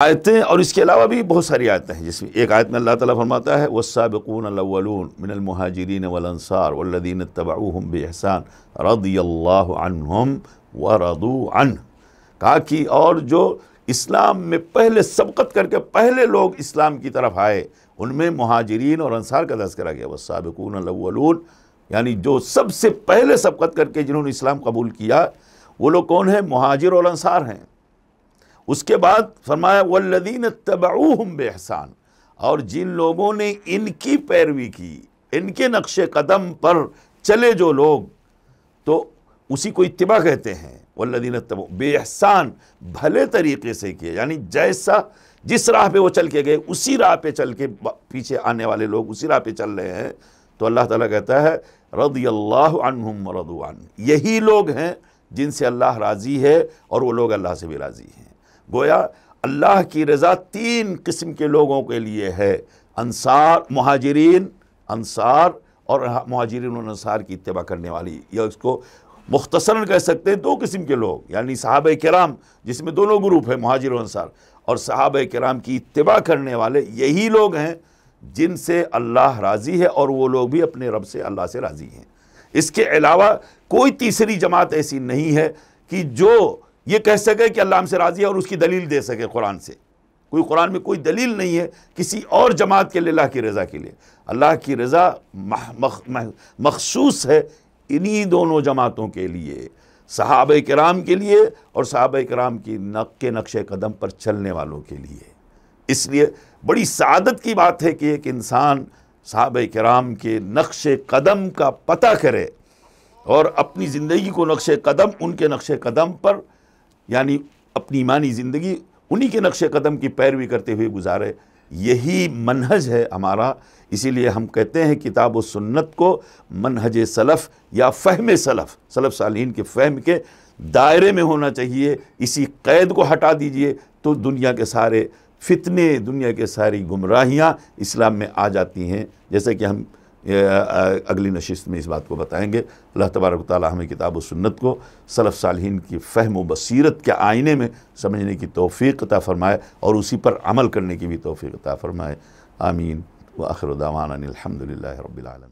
آیتیں اور اس کے علاوہ بھی بہت ساری آیتیں ہیں، جس میں ایک آیت میں اللہ تعالیٰ فرماتا ہے والسابقون الاولون من المہاجرین والانصار والذین اتبعوہم باحسان رضی اللہ عنہم ورضوا عنہ، کہا کہ اور جو اسلام میں پہلے سبقت کر کے پہلے لوگ اسلام کی طرف آئے ان میں مہاجرین اور انصار کا تذکرہ گیا۔ والسابقون الاولون یعنی جو سب سے پہلے سبقت کر کے جنہوں نے اسلام قبول کیا وہ لوگ کون ہیں؟ مہاجر اور انصار ہیں۔ اس کے بعد فرمایا والذین اتبعوہم باحسان، اور جن لوگوں نے ان کی پیروی کی، ان کے نقش قدم پر چلے جو لوگ، تو اسی کو اتباع کہتے ہیں۔ والذین اتبعوا باحسان، بھلے طریقے سے کیے، یعنی جیسا جس راہ پہ وہ چل کے گئے اسی راہ پہ چل کے پیچھے آنے والے لوگ اسی راہ پہ چل رہے ہیں، تو اللہ تعالیٰ کہتا ہے رضی اللہ عنہم ورضوا عنہ، یہی لوگ ہیں جن سے اللہ راضی ہے اور وہ لوگ اللہ سے بھی راضی ہیں۔ گویا اللہ کی رضا تین قسم کے لوگوں کے لیے ہے، انصار، مہاجرین، انصار اور مہاجرین و انصار کی اتباع کرنے والی، یا اس کو مختصراً کہہ سکتے ہیں دو قسم کے لوگ، یعنی صحابہ کرام جس میں دونوں گروپ ہیں مہاجر و انصار، اور صحابہ کرام کی اتباع کرنے والے یہی لوگ ہیں جن سے اللہ راضی ہے اور وہ لوگ بھی اپنے رب سے اللہ سے راضی ہیں۔ اس کے علاوہ کوئی تیسری جماعت ایسی نہیں ہے کہ جو یہ کہہ سکے کہ اللہ ہم سے راضی ہے اور اس کی دلیل دے سکے قرآن سے۔ کوئی قرآن میں کوئی دلیل نہیں ہے کسی اور جماعت کے لیے اللہ کی رضا کے لیے۔ اللہ کی رضا مخصوص ہے انہی دونوں جماعتوں کے لیے، صحابہ کرام کے لیے اور صحابہ کرام کی نقش قدم پر چلنے والوں کے لیے۔ اس لیے بڑی سعادت کی بات ہے کہ ایک انسان صحابہ کرام کے نقش قدم کا پتہ کرے اور اپنی زندگی کو نقش قدم، ان کے نقش قدم پر، یعنی اپنی ایمانی زندگی انہی کے نقش قدم کی پیروی کرتے ہوئے گزارے۔ یہی منہج ہے ہمارا، اسی لیے ہم کہتے ہیں کتاب و سنت کو منہج سلف یا فہم سلف، سلف صالحین کے فہم کے دائرے میں ہونا چاہیے۔ اسی قید کو ہٹا دیجئے تو دنیا کے سارے فتنے، دنیا کے ساری گمراہیاں اسلام میں آ جاتی ہیں، جیسے کہ ہم اگلی نشست میں اس بات کو بتائیں گے۔ اللہ تبارک و تعالی ہمیں کتاب و سنت کو سلف صالحین کی فہم و بصیرت کے آئینے میں سمجھنے کی توفیق عطا فرمائے اور اسی پر عمل کرنے کی بھی توفیق عطا فرمائے۔ آمین وآخر دعوانا الحمدللہ رب العالمین۔